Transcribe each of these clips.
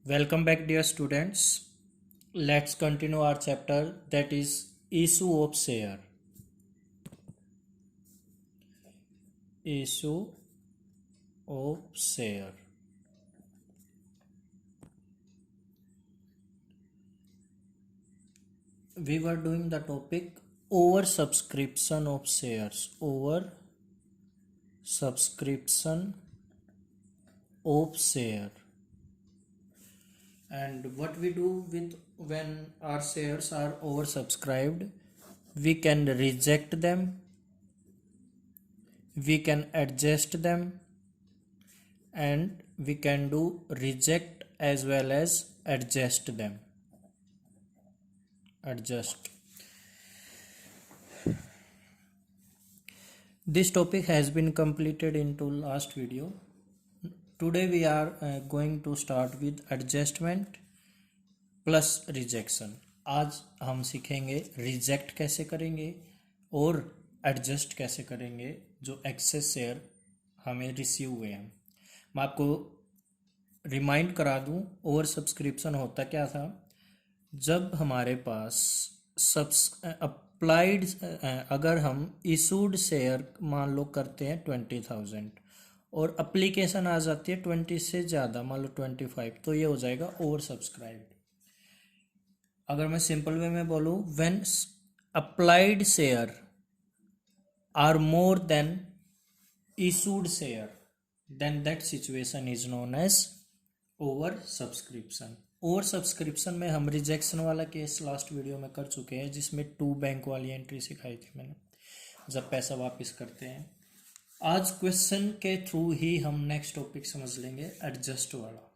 Welcome back, dear students. Let's continue our chapter, that is issue of share. Issue of share. We were doing the topic oversubscription of shares. Oversubscription of share. And what we do with when our shares are oversubscribed, we can reject them, we can adjust them, and we can do reject as well as adjust them. Adjust. This topic has been completed into last video. Today we are going to start with adjustment plus rejection. आज हम सीखेंगे reject कैसे करेंगे और adjust कैसे करेंगे जो access share हमें रिसीव हुए हैं। मैं आपको रिमाइंड करा दूं, ओवर सब्सक्रिप्शन होता क्या था। जब हमारे पास अप्लाइड अगर हम इशूड शेयर मान लो करते हैं 20,000 और अप्लीकेशन आ जाती है 20 से ज़्यादा, मान लो 25, तो ये हो जाएगा ओवर सब्सक्राइब्ड। अगर मैं सिंपल वे में बोलूँ, when applied share are more than issued share, then that situation is known as over subscription. Over subscription में हम रिजेक्शन वाला केस लास्ट वीडियो में कर चुके हैं, जिसमें 2 बैंक वाली एंट्री सिखाई थी मैंने, जब पैसा वापस करते हैं। आज क्वेश्चन के थ्रू ही हम नेक्स्ट टॉपिक समझ लेंगे, एडजस्ट वाला।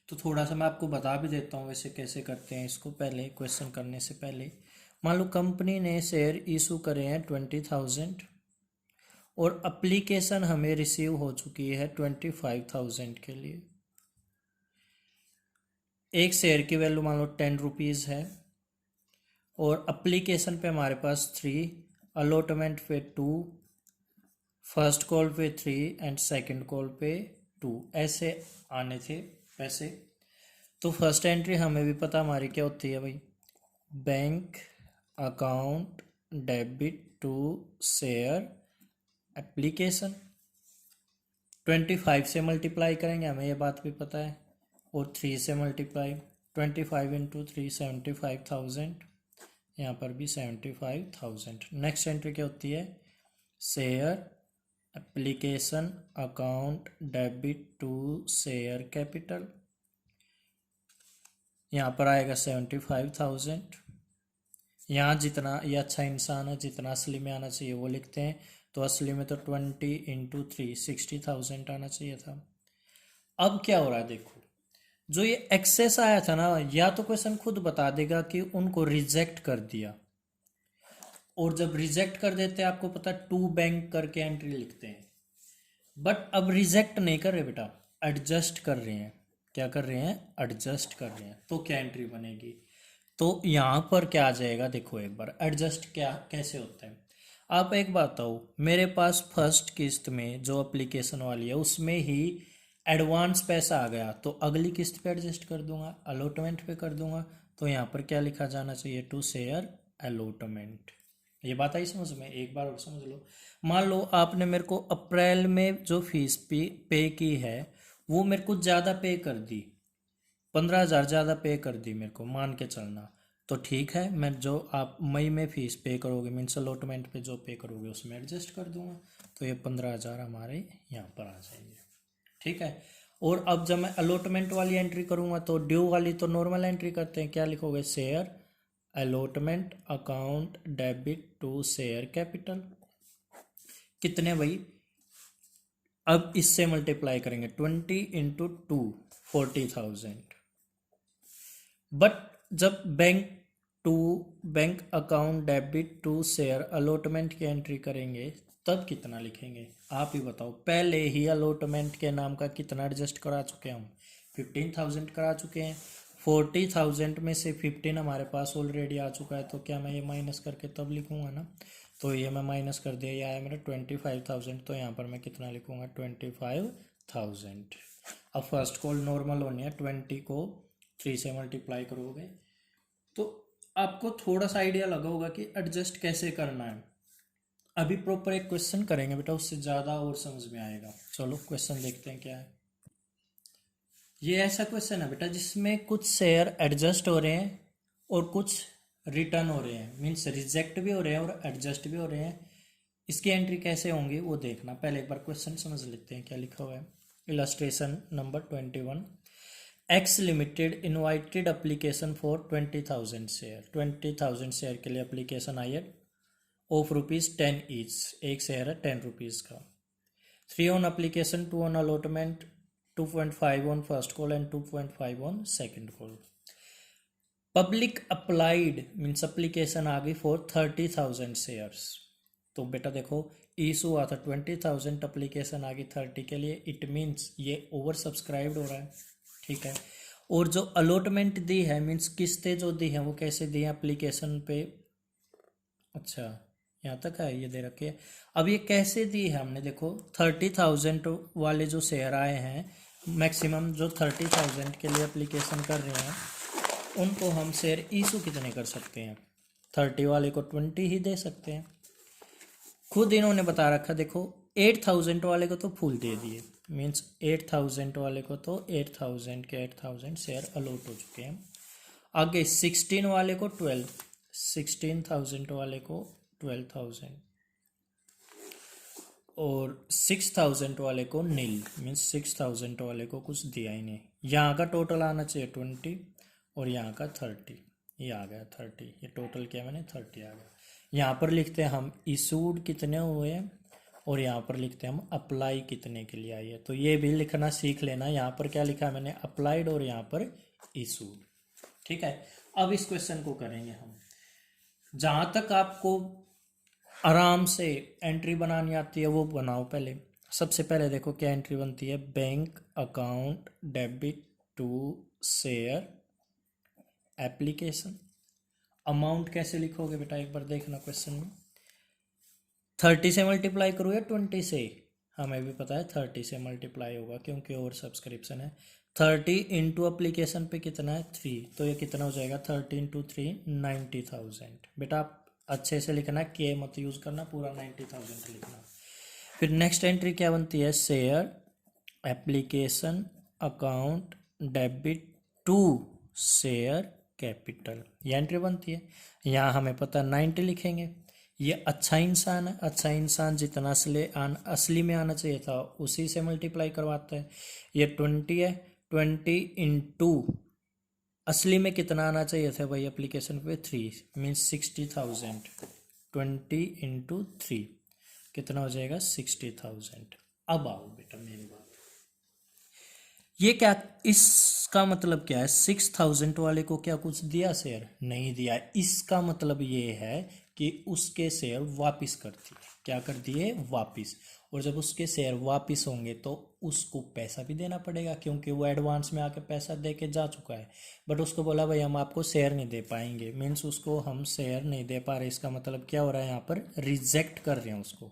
तो थोड़ा सा मैं आपको बता भी देता हूँ वैसे कैसे करते हैं इसको। पहले क्वेश्चन करने से पहले मान लो कंपनी ने शेयर इशू करे हैं 20,000 और एप्लीकेशन हमें रिसीव हो चुकी है 25,000 के लिए। एक शेयर की वैल्यू मान लो 10 रुपीज़ है और एप्लीकेशन पे हमारे पास 3, अलॉटमेंट पे 2, फर्स्ट कॉल पे 3 एंड सेकंड कॉल पे 2, ऐसे आने थे पैसे। तो फर्स्ट एंट्री हमें भी पता हमारी क्या होती है भाई, bank account debit to share application. 25 से मल्टीप्लाई करेंगे, हमें ये बात भी पता है, और 3 से मल्टीप्लाई, 25 इंटू 3 75,000, यहाँ पर भी 75,000। नेक्स्ट एंट्री क्या होती है, share application account debit to share capital, यहाँ पर आएगा 75,000। यहाँ जितना ये अच्छा इंसान है, जितना असली में आना चाहिए वो लिखते हैं, तो असली में तो 20 इंटू 3 60,000 आना चाहिए था। अब क्या हो रहा है देखो, जो ये एक्सेस आया था ना, या तो क्वेश्चन खुद बता देगा कि उनको रिजेक्ट कर दिया, और जब रिजेक्ट कर देते हैं आपको पता 2 बैंक करके एंट्री लिखते हैं। बट अब रिजेक्ट नहीं कर रहे बेटा, एडजस्ट कर रहे हैं। क्या कर रहे हैं, एडजस्ट कर रहे हैं। तो क्या एंट्री बनेगी, तो यहाँ पर क्या आ जाएगा देखो एक बार, एडजस्ट क्या कैसे होता है। आप एक बात बताओ, मेरे पास फर्स्ट किस्त में जो एप्लीकेशन वाली है उसमें ही एडवांस पैसा आ गया, तो अगली किस्त पे एडजस्ट कर दूंगा, अलॉटमेंट पे कर दूंगा। तो यहाँ पर क्या लिखा जाना चाहिए, टू शेयर अलॉटमेंट। ये बात आई समझ में, एक बार और समझ लो। मान लो आपने मेरे को अप्रैल में जो फीस पे की है वो मेरे को ज़्यादा पे कर दी, 15,000 ज़्यादा पे कर दी मेरे को, मान के चलना। तो ठीक है, मैं जो आप मई में फीस पे करोगे मीन्स अलॉटमेंट पे जो पे करोगे उसमें एडजस्ट कर दूंगा, तो ये 15,000 हमारे यहाँ पर आ जाएंगे। ठीक है, और अब जब मैं अलॉटमेंट वाली एंट्री करूँगा तो ड्यू वाली तो नॉर्मल एंट्री करते हैं, क्या लिखोगे, share allotment account debit to share capital. कितने भाई, अब इससे मल्टीप्लाई करेंगे, 20 इंटू 2 40,000। बट जब bank account debit to share allotment की एंट्री करेंगे तब कितना लिखेंगे, आप ही बताओ। पहले ही अलॉटमेंट के नाम का कितना एडजस्ट करा चुके हैं हम, 15,000 करा चुके हैं। 40,000 में से 15 हमारे पास ऑलरेडी आ चुका है, तो क्या मैं ये माइनस करके तब लिखूंगा ना, तो ये मैं माइनस कर दिया, ये आया मेरा 25,000, तो यहाँ पर मैं कितना लिखूंगा, 25,000। अब फर्स्ट कॉल नॉर्मल होनी है, 20 को 3 से मल्टीप्लाई करोगे तो आपको थोड़ा सा आइडिया लगा होगा कि एडजस्ट कैसे करना है। अभी प्रॉपर एक क्वेश्चन करेंगे बेटा, उससे ज़्यादा और समझ में आएगा। चलो क्वेश्चन देखते हैं क्या है। ये ऐसा क्वेश्चन है बेटा जिसमें कुछ शेयर एडजस्ट हो रहे हैं और कुछ रिटर्न हो रहे हैं, मीन्स रिजेक्ट भी हो रहे हैं और एडजस्ट भी हो रहे हैं। इसकी एंट्री कैसे होंगी वो देखना। पहले एक बार क्वेश्चन समझ लेते हैं क्या लिखा हुआ है। Illustration number 21, x limited invited application for 20,000 share. 20,000 share के लिए एप्लीकेशन आई है ऑफ ₹10 ईच, एक शेयर है 10 रुपीज़ का। 3 on application, 2 on allotment, 2.5 on first call and 2.5 on second call. Public applied means application आ गई फॉर 30,000 शेयर्स। तो बेटा देखो इशू हुआ था 20,000, एप्लीकेशन आ गई 30 के लिए, इट मीन्स ये ओवर सब्सक्राइब्ड हो रहा है, ठीक है। और जो अलॉटमेंट दी है मीन्स किस्तें जो दी हैं वो कैसे दी है एप्लीकेशन पे, अच्छा यहाँ तक है, ये दे रखी है। अब ये कैसे दी है हमने, देखो 30,000 वाले जो शेयर आए हैं, मैक्सिमम जो 30,000 के लिए एप्लीकेशन कर रहे हैं उनको हम शेयर इशू कितने कर सकते हैं, 30 वाले को 20 ही दे सकते हैं। खुद इन्होंने बता रखा, देखो 8,000 वाले को तो फुल दे दिए, मीन्स 8,000 वाले को तो 8,000 के 8,000 शेयर अलॉट हो चुके हैं। आगे 16 वाले को 12, 16,000 वाले को 12,000 और 6,000 वाले को नील, मीन्स 6,000 वाले को कुछ दिया ही नहीं। यहाँ का टोटल आना चाहिए 20 और यहाँ का 30, ये आ गया 30, ये टोटल किया मैंने 30 आ गया। यहाँ पर लिखते हैं हम इशूड कितने हुए हैं और यहाँ पर लिखते हैं हम अप्लाई कितने के लिए आई है। तो ये भी लिखना सीख लेना, यहाँ पर क्या लिखा है मैंने अप्लाइड और यहाँ पर इशूड, ठीक है। अब इस क्वेश्चन को करेंगे हम, जहाँ तक आपको आराम से एंट्री बनानी आती है वो बनाओ। पहले सबसे पहले देखो क्या एंट्री बनती है, bank account debit to share application. Amount कैसे लिखोगे बेटा एक बार देखना क्वेश्चन में, 30 से मल्टीप्लाई करो या 20 से, हमें भी पता है 30 से मल्टीप्लाई होगा क्योंकि ओवर सब्सक्रिप्शन है। 30 इंटू अप्लीकेशन पे कितना है 3, तो ये कितना हो जाएगा 30 इंटू 3 90,000। बेटा आप अच्छे से लिखना, के मत यूज़ करना, पूरा 90,000 लिखना। फिर नेक्स्ट एंट्री क्या बनती है, share application account debit to share capital, ये एंट्री बनती है। यहाँ हमें पता 90 लिखेंगे। ये अच्छा इंसान है, अच्छा इंसान जितना असली में आना चाहिए था उसी से मल्टीप्लाई करवाता है। ये 20 है, 20 इंटू असली में कितना आना चाहिए था भाई एप्लीकेशन पे 3, मीन्स 60,000, 20 इंटू 3 कितना हो जाएगा 60,000। अब आओ बेटा मेरी बात, ये क्या, इसका मतलब क्या है, 6,000 वाले को क्या कुछ दिया शेयर, नहीं दिया। इसका मतलब ये है कि उसके शेयर वापिस कर दिए, क्या कर दिए वापिस। और जब उसके शेयर वापिस होंगे तो उसको पैसा भी देना पड़ेगा क्योंकि वो एडवांस में आके पैसा दे के जा चुका है। बट उसको बोला भाई हम आपको शेयर नहीं दे पाएंगे, मीन्स उसको हम शेयर नहीं दे पा रहे। इसका मतलब क्या हो रहा है, यहाँ पर रिजेक्ट कर रहे हैं उसको।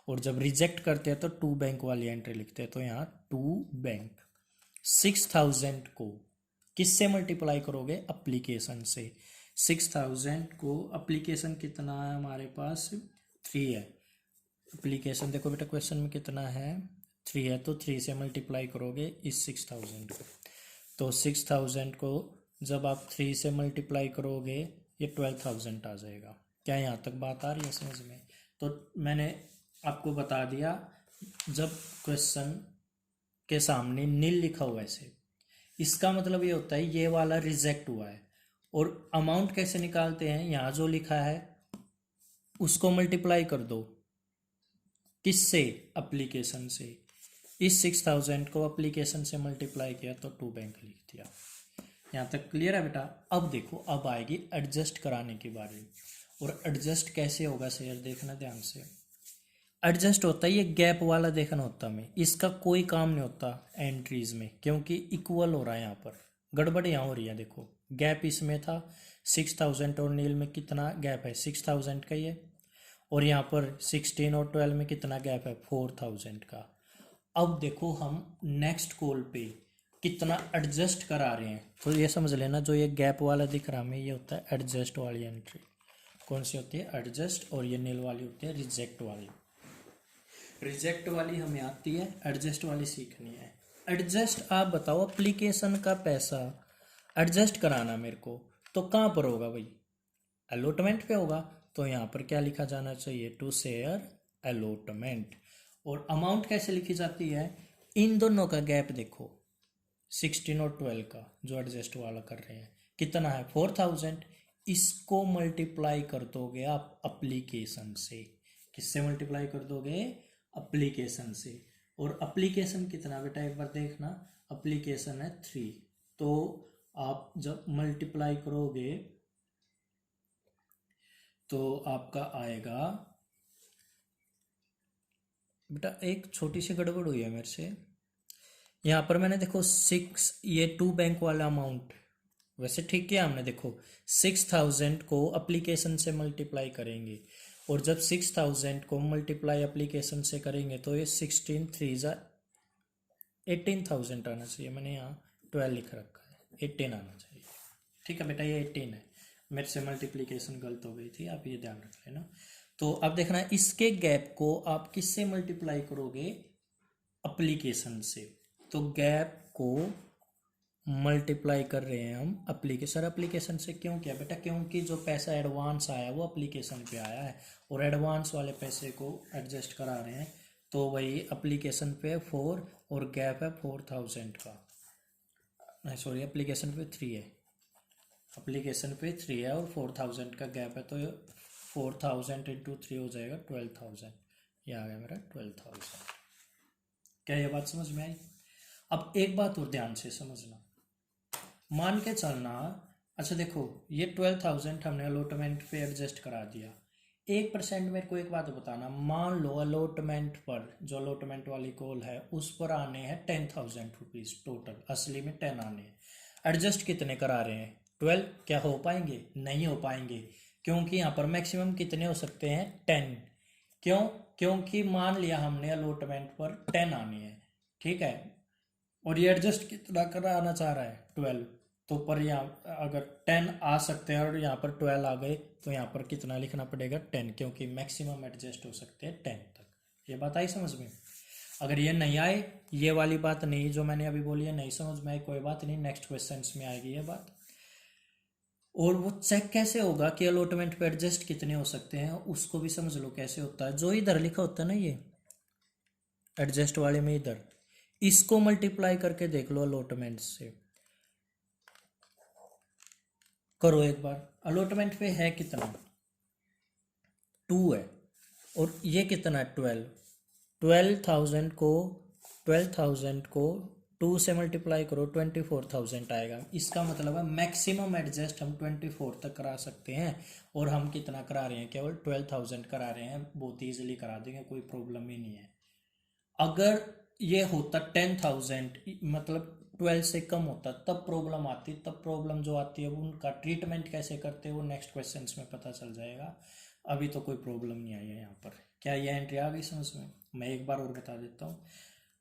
और जब रिजेक्ट करते हैं तो टू बैंक वाली एंट्री लिखते हैं, तो यहाँ टू बैंक। 6,000 को किससे मल्टीप्लाई करोगे, एप्लीकेशन से। 6,000 को एप्लीकेशन कितना है हमारे पास 3 है, एप्लीकेशन देखो बेटा क्वेश्चन में कितना है 3 है, तो 3 से मल्टीप्लाई करोगे इस 6,000 को। तो 6,000 को जब आप 3 से मल्टीप्लाई करोगे ये 12,000 आ जाएगा। क्या यहाँ तक बात आ रही है समझ में। तो मैंने आपको बता दिया, जब क्वेश्चन के सामने नील लिखा हुआ है से, इसका मतलब ये होता है ये वाला रिजेक्ट हुआ है। और अमाउंट कैसे निकालते हैं, यहाँ जो लिखा है उसको मल्टीप्लाई कर दो किससे, एप्लीकेशन से। इस 6,000 को एप्लीकेशन से मल्टीप्लाई किया तो टू बैंक लिख दिया। यहाँ तक क्लियर है बेटा। अब देखो अब आएगी एडजस्ट कराने की बारी, और एडजस्ट कैसे होगा शेयर देखना ध्यान से। एडजस्ट होता है ये गैप वाला देखना होता है, इसका कोई काम नहीं होता एंट्रीज में क्योंकि इक्वल हो रहा है। यहाँ पर गड़बड़ यहाँ हो रही है, देखो गैप इसमें था 6,000 और नील में कितना गैप है 6,000 का ही है, और यहाँ पर 16 और 12 में कितना गैप है 4,000 का। अब देखो हम नेक्स्ट कॉल पे कितना एडजस्ट करा रहे हैं, तो ये समझ लेना जो ये गैप वाला दिख रहा हमें ये होता है एडजस्ट वाली एंट्री। कौन सी होती है? एडजस्ट। और ये नील वाली होती है रिजेक्ट वाली। रिजेक्ट वाली हमें आती है, एडजस्ट वाली सीखनी है। एडजस्ट आप बताओ, एप्लीकेशन का पैसा एडजस्ट कराना मेरे को, तो कहाँ पर होगा भाई? अलॉटमेंट पे होगा। तो यहाँ पर क्या लिखा जाना चाहिए? To share allotment. और अमाउंट कैसे लिखी जाती है? इन दोनों का गैप देखो, 16 और 12 का जो एडजस्ट वाला कर रहे हैं कितना है? 4000। इसको मल्टीप्लाई कर दोगे आप अप्लीकेशन से। किससे मल्टीप्लाई कर दोगे? अप्लीकेशन से। और अप्लीकेशन कितना बेटा एक बार देखना, अप्लीकेशन है 3। तो आप जब मल्टीप्लाई करोगे तो आपका आएगा बेटा, एक छोटी सी गड़बड़ हुई है मेरे से। यहाँ पर मैंने देखो 6, ये 2 बैंक वाला अमाउंट वैसे ठीक किया हमने। देखो 6000 को अप्लीकेशन से मल्टीप्लाई करेंगे, और जब 6000 को मल्टीप्लाई एप्लीकेशन से करेंगे तो ये 16 3 जा 18,000 आना चाहिए। मैंने यहाँ 12 लिख रखा है, 18 आना चाहिए। ठीक है बेटा, ये 18 है, मेरे से मल्टीप्लीकेशन गलत हो गई थी, आप ये ध्यान रख लेना। तो अब देखना इसके गैप को आप किससे मल्टीप्लाई करोगे? एप्लीकेशन से। तो गैप को मल्टीप्लाई कर रहे हैं हम एप्लीकेशन। एप्लीकेशन से क्यों किया बेटा? क्योंकि जो पैसा एडवांस आया वो एप्लीकेशन पे आया है, और एडवांस वाले पैसे को एडजस्ट करा रहे हैं। तो वही एप्लीकेशन पे 4 और गैप है 4000 का, नहीं सॉरी एप्लीकेशन पे 3 है, एप्लीकेशन पे 3 है और 4000 का गैप है। तो 4000 इंटू 3 हो जाएगा 12,000। ये आ गया मेरा 12,000। क्या ये बात समझ में आई? अब एक बात और ध्यान से समझना, मान के चलना, अच्छा देखो ये 12,000 हमने अलॉटमेंट पे एडजस्ट करा दिया। 1% मेरे को एक बात बताना, मान लो अलॉटमेंट पर, जो अलॉटमेंट वाली कॉल है उस पर आने हैं 10,000 रुपीज़ टोटल, असली में 10 आने हैं। एडजस्ट कितने करा रहे हैं? 12। क्या हो पाएंगे? नहीं हो पाएंगे, क्योंकि यहाँ पर मैक्सिमम कितने हो सकते हैं? 10। क्यों? क्योंकि मान लिया हमने अलॉटमेंट पर 10 आने हैं, ठीक है, और ये एडजस्ट कितना कराना चाह रहा है? 12। तो पर यहाँ अगर 10 आ सकते हैं और यहाँ पर 12 आ गए तो यहाँ पर कितना लिखना पड़ेगा? 10, क्योंकि मैक्सिमम एडजस्ट हो सकते हैं 10 तक। ये बात आई समझ में? अगर ये नहीं आए, ये वाली बात नहीं जो मैंने अभी बोली है नहीं समझ में आई, कोई बात नहीं, नेक्स्ट क्वेश्चन में आएगी ये बात। और वो चेक कैसे होगा कि अलॉटमेंट पे एडजस्ट कितने हो सकते हैं, उसको भी समझ लो कैसे होता है। जो इधर लिखा होता है ना ये एडजस्ट वाले में, इधर इसको मल्टीप्लाई करके देख लो अलॉटमेंट से, करो एक बार। अलॉटमेंट पे है कितना? 2 है, और ये कितना है? 12। 12,000 को 2 से मल्टीप्लाई करो, 24,000 आएगा। इसका मतलब है मैक्सिमम एडजस्ट हम 24 तक करा सकते हैं, और हम कितना करा रहे हैं? केवल 12,000 करा रहे हैं, बहुत ईजिली करा देंगे, कोई प्रॉब्लम ही नहीं है। अगर ये होता 10,000 मतलब 12 से कम होता तब प्रॉब्लम आती। तब प्रॉब्लम जो आती है वो उनका ट्रीटमेंट कैसे करते हैं वो नेक्स्ट क्वेश्चंस में पता चल जाएगा। अभी तो कोई प्रॉब्लम नहीं आई है यहाँ पर। क्या ये एंट्री आ गई समझ में? मैं एक बार और बता देता हूँ।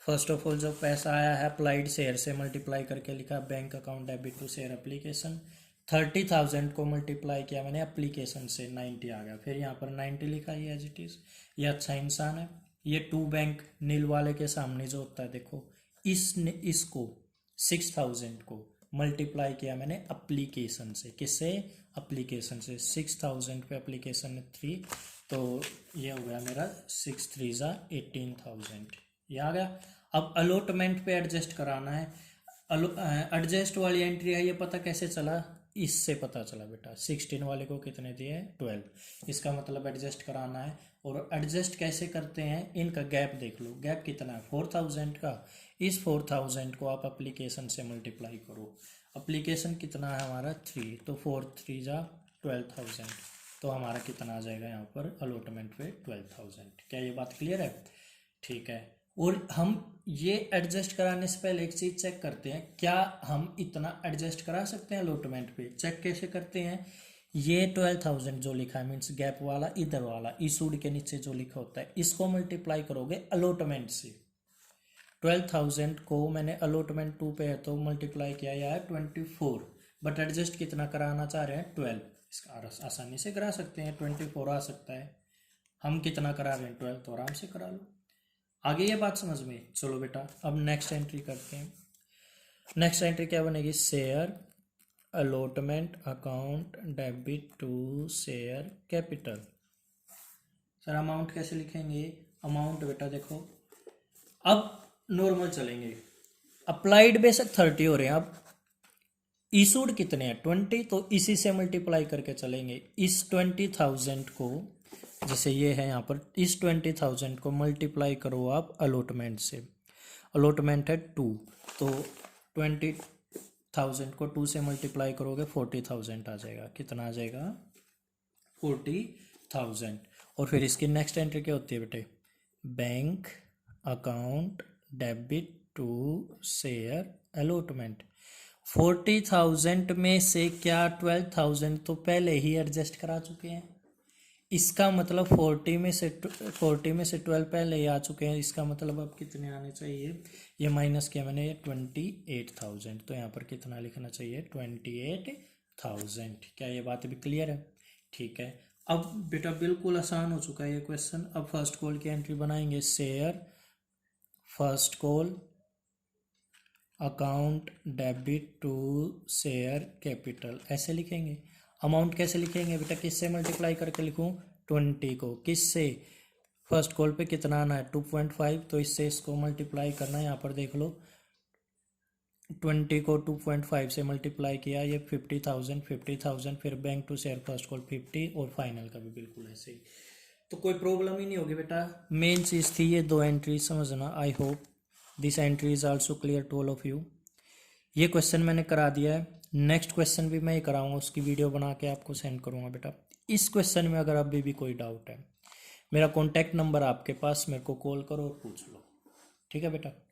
फर्स्ट ऑफ ऑल जो पैसा आया है अप्लाइड शेयर से मल्टीप्लाई करके लिखा bank account debit to share application. 30,000 को मल्टीप्लाई किया मैंने एप्लीकेशन से, 90 आ गया। फिर यहाँ पर 90 लिखा, ये एज इट इज, ये अच्छा इंसान है। ये 2 बैंक नील वाले के सामने जो होता है देखो, इसको 6,000 को मल्टीप्लाई किया मैंने एप्लीकेशन से। किससे? एप्लीकेशन से। 6,000 पे एप्लीकेशन 3, तो ये हो गया मेरा 6 3 जा 18,000। ये आ गया। अब अलॉटमेंट पे एडजस्ट कराना है। एडजस्ट वाली एंट्री है, ये पता कैसे चला? इससे पता चला बेटा। 16 वाले को कितने दिए? 12। इसका मतलब एडजस्ट कराना है। और एडजस्ट कैसे करते हैं? इनका गैप देख लो, गैप कितना है? 4,000 का। इस 4,000 को आप एप्लीकेशन से मल्टीप्लाई करो। एप्लीकेशन कितना है हमारा? 3, तो 4 3 जा 12,000। तो हमारा कितना आ जाएगा यहाँ पर अलॉटमेंट पे? 12,000। क्या ये बात क्लियर है? ठीक है। और हम ये एडजस्ट कराने से पहले एक चीज चेक करते हैं, क्या हम इतना एडजस्ट करा सकते हैं अलॉटमेंट पे? चेक कैसे करते हैं? ये 12,000 जो लिखा है मीन्स गैप वाला, इधर वाला इशूड के नीचे जो लिखा होता है, इसको मल्टीप्लाई करोगे अलॉटमेंट से। 12,000 को मैंने अलॉटमेंट 2 पे है तो मल्टीप्लाई किया, यह है 24, बट एडजस्ट कितना कराना चाह रहे हैं 12, इसका आसानी से करा सकते हैं, 24 आ सकता है, हम कितना करा रहे हैं 12, तो आराम से करा लो। आगे ये बात समझ में। चलो बेटा अब नेक्स्ट एंट्री करते हैं। नेक्स्ट एंट्री क्या बनेगी, share allotment account debit to share capital. Sir amount कैसे लिखेंगे, अमाउंट बेटा देखो अब नॉर्मल चलेंगे, अप्लाइड बेशक 30 हो रहे हैं, अब इशूड कितने हैं 20, तो इसी से मल्टीप्लाई करके चलेंगे। इस 20,000 को, जैसे ये है यहाँ पर, इस 20,000 को मल्टीप्लाई करो आप अलॉटमेंट से, अलॉटमेंट है 2, तो 20,000 को 2 से मल्टीप्लाई करोगे 40,000 आ जाएगा, कितना आ जाएगा 40,000। और फिर इसकी नेक्स्ट एंट्री क्या होती है बेटे, bank account debit to share allotment. 40,000 में से क्या 12,000 तो पहले ही एडजस्ट करा चुके हैं, इसका मतलब 40 में से 12 पहले ही आ चुके हैं, इसका मतलब अब कितने आने चाहिए, ये माइनस किया मैंने 28,000, तो यहाँ पर कितना लिखना चाहिए 28,000। क्या ये बात भी क्लियर है, ठीक है। अब बेटा बिल्कुल आसान हो चुका है ये क्वेश्चन। अब फर्स्ट कॉल की एंट्री बनाएंगे, share first call account debit to share capital, ऐसे लिखेंगे। अमाउंट कैसे लिखेंगे बेटा, किससे मल्टीप्लाई करके लिखूं, 20 को किससे, फर्स्ट कॉल पे कितना आना है 2.5, तो इससे इसको मल्टीप्लाई करना है, यहाँ पर देख लो 20 को 2.5 से मल्टीप्लाई किया, ये 50,000, फिर bank to share first call 50, और फाइनल का भी बिल्कुल ऐसे ही, तो कोई प्रॉब्लम ही नहीं होगी बेटा। मेन चीज़ थी ये 2 एंट्री समझना। I hope this entry is also clear to all of you. ये क्वेश्चन मैंने करा दिया है, नेक्स्ट क्वेश्चन भी मैं ही कराऊंगा, उसकी वीडियो बना के आपको सेंड करूंगा बेटा। इस क्वेश्चन में अगर अभी भी कोई डाउट है, मेरा कॉन्टैक्ट नंबर आपके पास, मेरे को कॉल करो और पूछ लो, ठीक है बेटा।